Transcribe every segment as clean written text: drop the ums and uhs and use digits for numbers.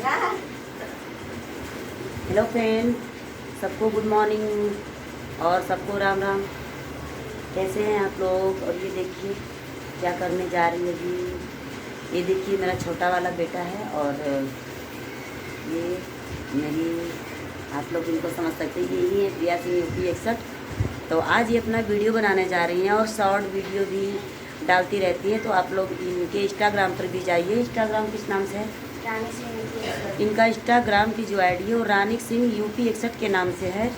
Hello friend, सबको good morning और सबको राम राम। कैसे हैं आप लोग? और ये देखिए क्या करने जा रही है अभी। ये देखिए मेरा छोटा वाला बेटा है और ये मेरी, आप लोग इनको समझ सकते हैं, यही है प्रिया सिंह यूपी 61। तो आज ये अपना वीडियो बनाने जा रही हैं और शॉर्ट वीडियो भी डालती रहती हैं। तो आप लोग इनके इंस्टाग्राम पर भी जाइए। इंस्टाग्राम किस नाम से है? रानी सिंह। इनका इंस्टाग्राम की जो आईडी है वो रानी सिंह यूपी 61 के नाम से है।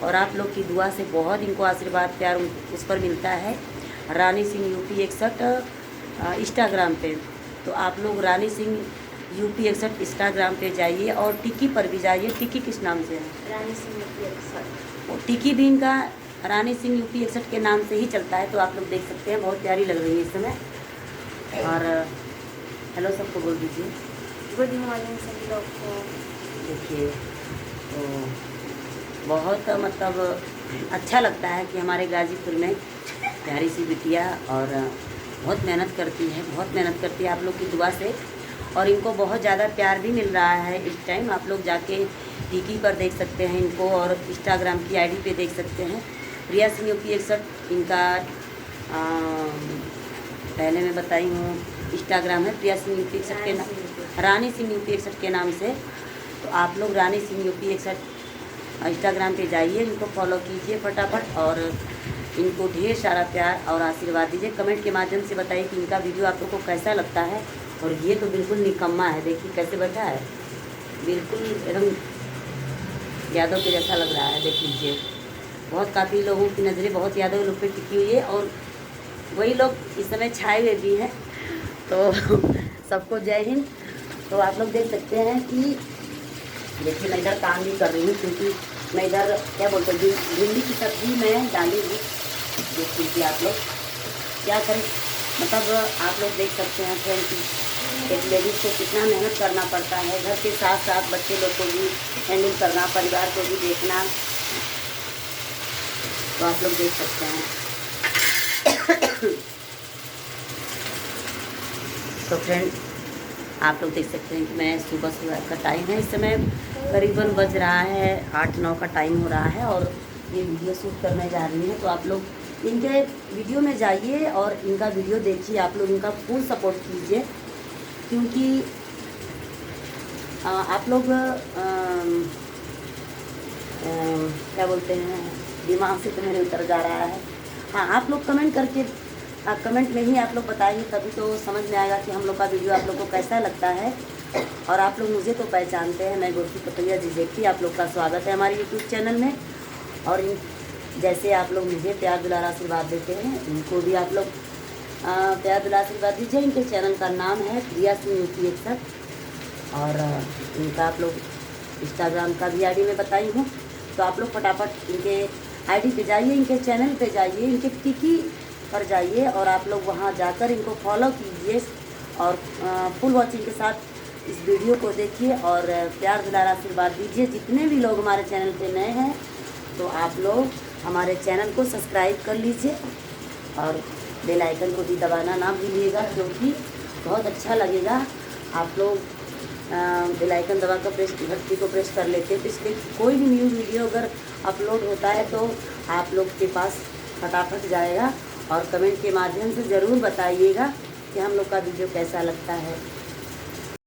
और आप लोग की दुआ से बहुत इनको आशीर्वाद प्यार उस पर मिलता है। रानी सिंह यूपी 61 इंस्टाग्राम पे। तो आप लोग रानी सिंह यूपी 61 इंस्टाग्राम पे जाइए और टिकी पर भी जाइए। टिकी किस नाम से है? रानी सिंह यूपी 61। और टिकी भी इनका रानी सिंह यूपी 61 के नाम से ही चलता है। तो आप लोग देख सकते हैं, बहुत प्यारी लग रही है इस समय। और हेलो सबको बोल दीजिए। गुड मॉर्निंग सभी लोग को। देखिए तो बहुत मतलब अच्छा लगता है कि हमारे गाजीपुर में प्यारी सी बिटिया और बहुत मेहनत करती है, बहुत मेहनत करती है आप लोग की दुआ से। और इनको बहुत ज़्यादा प्यार भी मिल रहा है इस टाइम। आप लोग जाके टिकी पर देख सकते हैं इनको और इंस्टाग्राम की आईडी पे देख सकते हैं। प्रिया सिंह यूपी 61 इनका पहले मैं बताई हूँ इंस्टाग्राम है प्रिया सिंह यूपी 61 के नाम, रानी सिंह यूपी 61 के नाम से। तो आप लोग रानी सिंह यूपी 61 इंस्टाग्राम पे जाइए, इनको फॉलो कीजिए फटाफट और इनको ढेर सारा प्यार और आशीर्वाद दीजिए। कमेंट के माध्यम से बताइए कि इनका वीडियो आप लोग को कैसा लगता है। और ये तो बिल्कुल निकम्मा है, देखिए कैसे बैठा है, बिल्कुल एकदम यादव के जैसा लग रहा है। देख लीजिए, बहुत काफ़ी लोगों की नज़रें बहुत यादव लोग पे टिकी हुई है और वही लोग इस समय छाए हुए भी हैं। तो सबको जय हिंद। तो आप लोग देख सकते हैं कि देखिए मैं इधर काम भी कर रही हूँ, क्योंकि मैं इधर क्या बोलते हैं भिंडी की सब्ज़ी मैं डाली हूँ। देख लीजिए आप लोग क्या करें, मतलब आप लोग देख सकते हैं फ्रेंड कि एक लेडीज़ को कितना मेहनत करना पड़ता है। घर के साथ साथ बच्चे लोग को भी हैंडल करना, परिवार को भी देखना। तो आप लोग देख सकते हैं। तो फ्रेंड आप लोग देख सकते हैं कि मैं सुबह का टाइम है, इस समय करीबन बज रहा है 8-9 का टाइम हो रहा है और ये वीडियो शूट करने जा रही है। तो आप लोग इनके वीडियो में जाइए और इनका वीडियो देखिए। आप लोग इनका फुल सपोर्ट कीजिए, क्योंकि आप लोग क्या बोलते हैं, दिमाग से तो मेरे उतर जा रहा है। हाँ, आप लोग कमेंट करके कमेंट में ही आप लोग बताइए, तभी तो समझ में आएगा कि हम लोग का वीडियो आप लोग को कैसा लगता है। और आप लोग मुझे तो पहचानते हैं, मैं गोरखी पटैया जी देखी। आप लोग का स्वागत है हमारे यूट्यूब चैनल में। और जैसे आप लोग मुझे प्यार दुलार आशीर्वाद देते हैं, इनको भी आप लोग प्यार दुलार आशीर्वाद दीजिए। इनके चैनल का नाम है प्रिया सिंह यूपी 61 और इनका आप लोग इंस्टाग्राम का भी आईडी में बताई हूँ। तो आप लोग फटाफट इनके आईडी पे जाइए, इनके चैनल पे जाइए, इनके टिकी पर जाइए और आप लोग वहाँ जाकर इनको फॉलो कीजिए और फुल वॉचिंग के साथ इस वीडियो को देखिए और प्यार दुलार आशीर्वाद दीजिए। जितने भी लोग हमारे चैनल पे नए हैं तो आप लोग हमारे चैनल को सब्सक्राइब कर लीजिए और बेल आइकन को भी दबाना ना भूलिएगा, क्योंकि बहुत अच्छा लगेगा। आप लोग बेल आइकन दबा कर घंटी को प्रेस कर लेते हैं तो इसलिए कोई भी न्यू वीडियो अगर अपलोड होता है तो आप लोग के पास फटाफट जाएगा। और कमेंट के माध्यम से ज़रूर बताइएगा कि हम लोग का वीडियो कैसा लगता है।